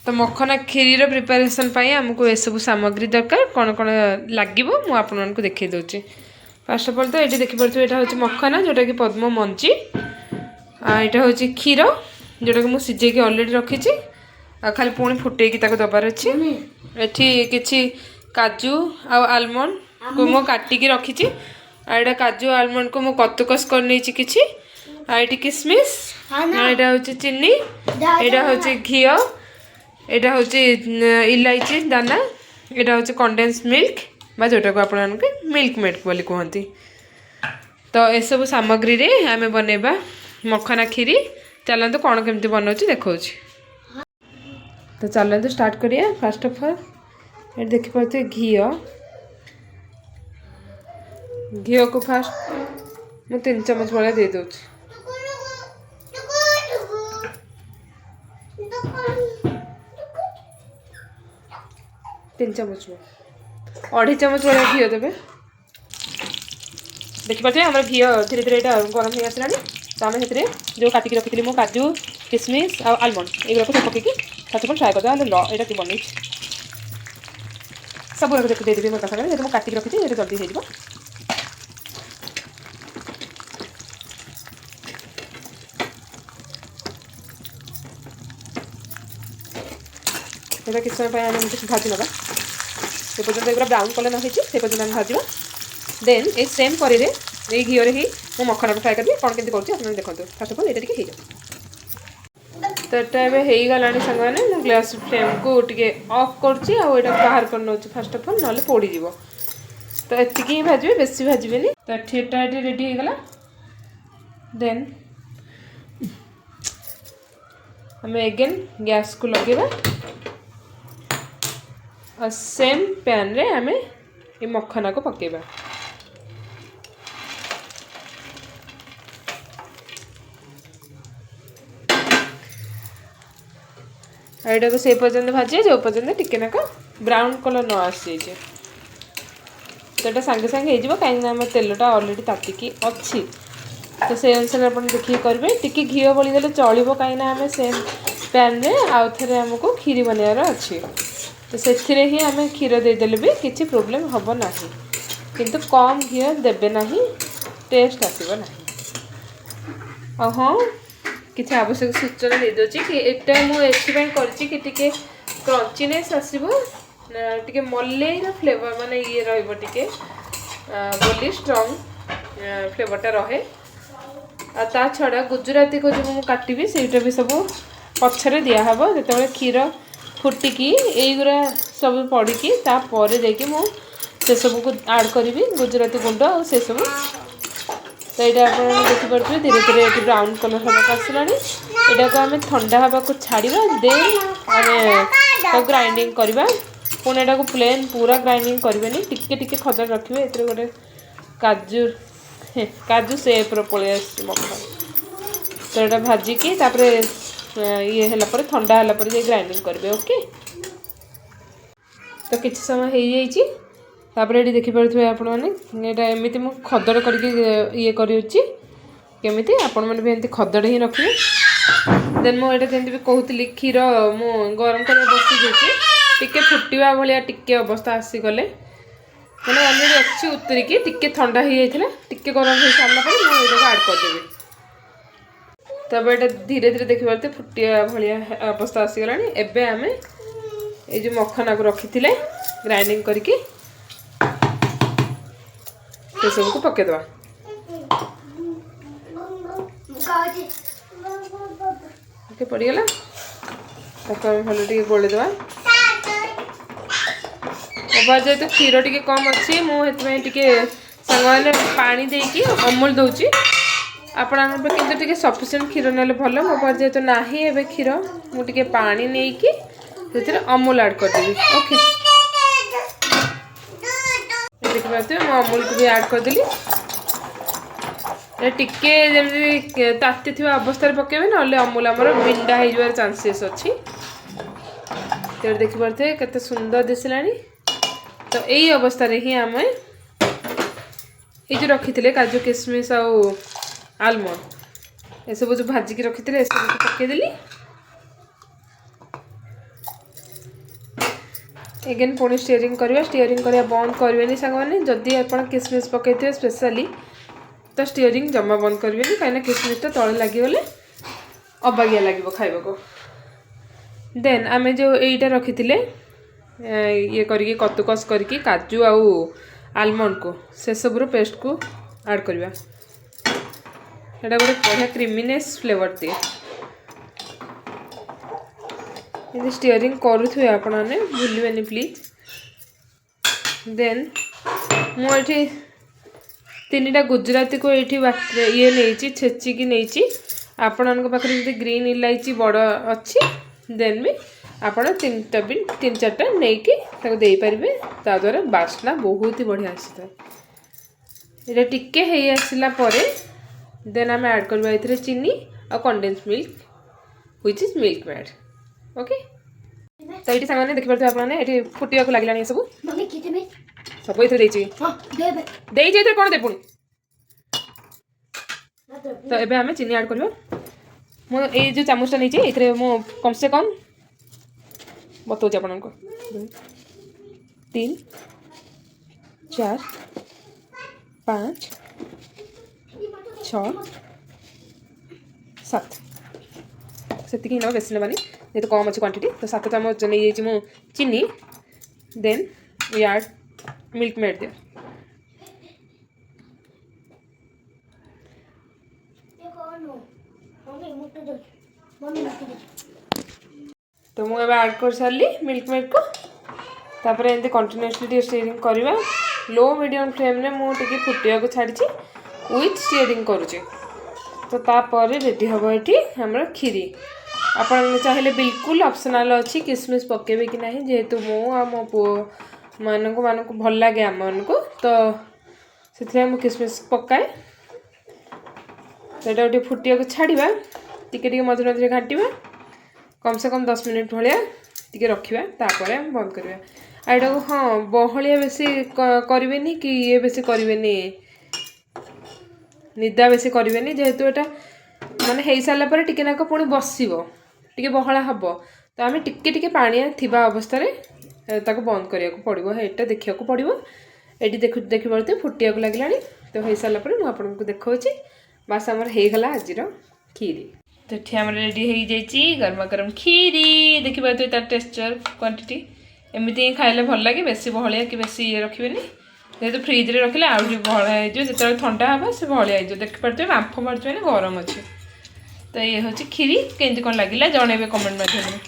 तो मखना खीर प्रिपरेसन आमको ये सब सामग्री दरकार कौन कौन लगे मुझे आपण को देखी दूसरी। फास्ट अफ अल तो ये देखिपे यहाँ हूँ मखना जोटा कि पद्म मंची यहाँ हूँ क्षीर जोटा कि मुझे सिझे अलरेडी रखी खाली पुणी फुटे दबार अच्छी एठी किछि काजू आलमंड को मो काटिकी रखी यहाँ काजू आलमंड को मो कतुकस कर नहीं किछि ये किसमिश यहाँ हूँ चीनी यहाँ हूँ घी यहाँ हूँ इलायची दाना यहाँ हूँ कंडेन्स मिल्क बा जोटा को आपण मिल्क मेड बोली कहती। तो ये सब सामग्री रे आमे बनैबा मखना खीरी। चलते कौन केमती बनाऊँ देखा। तो चलते स्टार्ट करिए। फास्ट अफ ऑल ये देखिपे घी को फास्ट मैं 3 चम्मच भाया दे दूँ। तीन चम्मच में 2.5 चम्मच भाया घी देवे। देखिपे आम घी धीरे धीरे यहाँ गरम हो आसला। तो आम से जो काटिक रखी मो काजू किसमिश आलमंड ये सब पकईकि फास्ट फ्राए करदे यहाँ कि बन सब देदेवी मोटा सागर जो काटिक रखी ये जल्दी हो। ये किस समय भाजी ना से पर्यटन पूरा ब्राउन कलर ना से पर्यटन भाज देन ये सेम करी ये घी ही मो मखना फ्राए करबी कौन केमती करूँ देखो। फास्ट अफ ऑल ये हो तो यहाँ हो गला सांग मैंने गैस फ्लेम को टे ऑफ कर बाहर कर नौ। फास्ट अफ ऑल ना पोड़ जीव तो एति ही भाजबे बेसी भाजबे। तो एटा रेडी हो गला। देन हमें अगेन गैस को लगेगा और सेम पैन रे हमें ये मखना को पकेबा। एटा को से पर्यंत भाजे जो पर्यंत टिके नाक ब्राउन कलर न आसी जाए। तो ये सागे सागे हो कहीं तेलटा अलरेडी तातिकी अच्छी। तो से अनुसार आप देखिए करेंगे टी घी बलीदे चलो कहीं आम सेम पैन रे आउ थे आमको खीरी बनवार अच्छी। तो से ही आम क्षीर देदेले भी किसी प्रोब्लेम हम ना किंतु कम घी देवे ना टेस्ट आसब ना। हाँ किसी आवश्यक सूचना दे दूँ कि एटा मुझे कर क्रंचीनेस आसो टे मलई फ्लेवर माने ये रे बोली स्ट्रंग फ्लेवरटा रहे। ता छड़ा गुजराती को जो काटि से भी सब पछरे दिहब जो क्षीर फुटिकी युरा सब पड़ी तापर से सब को आड करी गुजराती गुंड और से सब। तो यहाँ आप देखिपे धीरे धीरे ये ब्राउन कलर हाँ आसला। यहाँ को आम ठंडा हवा को छाड़ा देन आम ग्राइंडिंग करवा पुणी यहाँ को प्लेन पूरा ग्राइंडिंग करें टिके टिके खदर रखिए। ये गोटे काजू काजू सेप पलि मखना। तो यहाँ भाजिकी ये है ठंडा है ग्राइंडिंग करेंगे। ओके तो किसी समय हो जापर ये देखिपे आपण मैंने एमती मु खदड़ करके ये करमी आपण मैंने भी एमती खदड़ ही रखिए। देन मुझे जमी भी कहती क्षीर मु गरम कर बसी देती टिके फुटा भाया टिके अवस्था आसीगले मैंने अलरेडी अच्छी उतरिकी टिके ठंडा हो जाता टिके गरम हो सारा मुझे आड करदेवी। तब ये धीरे धीरे देखिए फुटिया भाया अवस्था आसीगला। एबे आमे ये जो मखना को रखी थे ग्राइंडिंग करके सब को पकेदवा। ओके पड़गला भल गोलेदवा। बाबा जेहेतु क्षीर टी कम अच्छी मुझे सांग पानी देकी अमूल दूची आपण कि सफिसीयंट क्षीर ना भल मो पास जेहेतु ना ए क्षीर मुझे पानी नहीं कि अमूल ऐड करदेवी। ओके देखिए मैं अमूल को भी ऐड करदेली। टिके जमी ताती थी अवस्था पकेबे ना अमूल आमर बिंडा हो चांसेस अच्छी। तो देखिपे केते सुंदर दिसला। तो यही अवस्था ही आम ये जो रखी थे काजू किशमिश आलमंड ये सब जो भाजिकी रखी थे सब पकईदेली। एगेन पुणी स्टीयरिंग करवा बंद करेंगे सांग जदि आप किसमिश पकई स्पेशली तो स्टीयरिंग जमा बंद करेंगे कहीं किसमिश तले लगिगले अबागिया लगे खाइबा को। देन आमे जो यहीटा रखी ये करके कद्दूकस करके काजू आउ आलमंड को से सब पेस्ट को ऐड करवा। एटा गोटे बढ़िया क्रीमीनेस फ्लेवर दिए। ये स्टीयरिंग करुवे आपने भूलिए प्लीज। देन मुझे 3टा गुजराती को ये नहीं छेचिकी नहीं आपण पाखे ग्रीन इलायची बड़ अच्छी देन भी आपण 3-4टा नहीं दे पारे ता द्वारा बास्ना बहुत ही बढ़िया आसी था। ये टिके है आसला देन आम ऐड करवा ए चीनी और condense milk which is milk made. Okay तो ये सांग देखी पारे आपने फुटिया को लगे सब सब ये कौन दे पुणी तो एबे आमे चीनी ऐड करबो। मो ए जो चामचटा नहीं ये मो कम से कम बताऊँ आपको 3 4 5 6 7 से ना बेस नानी ये तो कम अच्छे क्वांटिटी तो 7 चामच नहीं मो चीनी then we add Milkmaid दे तो मुझे ऐड कर सारी मिल्क मेड को तापर एमती कंटिन्यूअसली स्टीयरिंग करवा लो मीडियम फ्लेम रे मुझे फुटिया को छाड़ी विथ स्टीयरिंग करुचे तो तापर रेडी हम ये आम खीरी आप चाहिए बिल्कुल ऑप्शनल अच्छी किसमिस पकेबे कि नहीं जेहेतु मो पु मानक भल लगे आम को तो से किसमिस पकाए तो ये गोटे फुटिया को छाड़ा टिके मझे मझे घाटा कम से कम 10 मिनिट भाया टी रखा तापर हम बंद करवा। एटा को हाँ बहलिया बेसी करें कि ये बेसी करें निदा बेसी करें जेहेतु एटा माने हो सारापर टिके पुणी बसब टी बहला हम तो आम टिके पानिया थिबा अवस्था बंद करने को पड़ो। एटा देखा पड़ो ये देखी पारे फुटिया को लगे तो हो सारापर मुझे देखा बास आमर होगला आज खीरी तो ये आम रेडी हो जाइए गरमा गरम खीरी देखी पारे तार टेक्सचर क्वांटिटी एमती ही खाइले भल लगे बेसी बहलिया कि बेसी ये रखें जेहतु फ्रिज रे रखिले आउरी बहलिया हो जो ठंडा हम से बहलिया हो देखी पारे बांफ मार्च गरम अच्छे तो ये हूँ खीरी केमती कौन लगे जनइबे कमेंट माध्यम।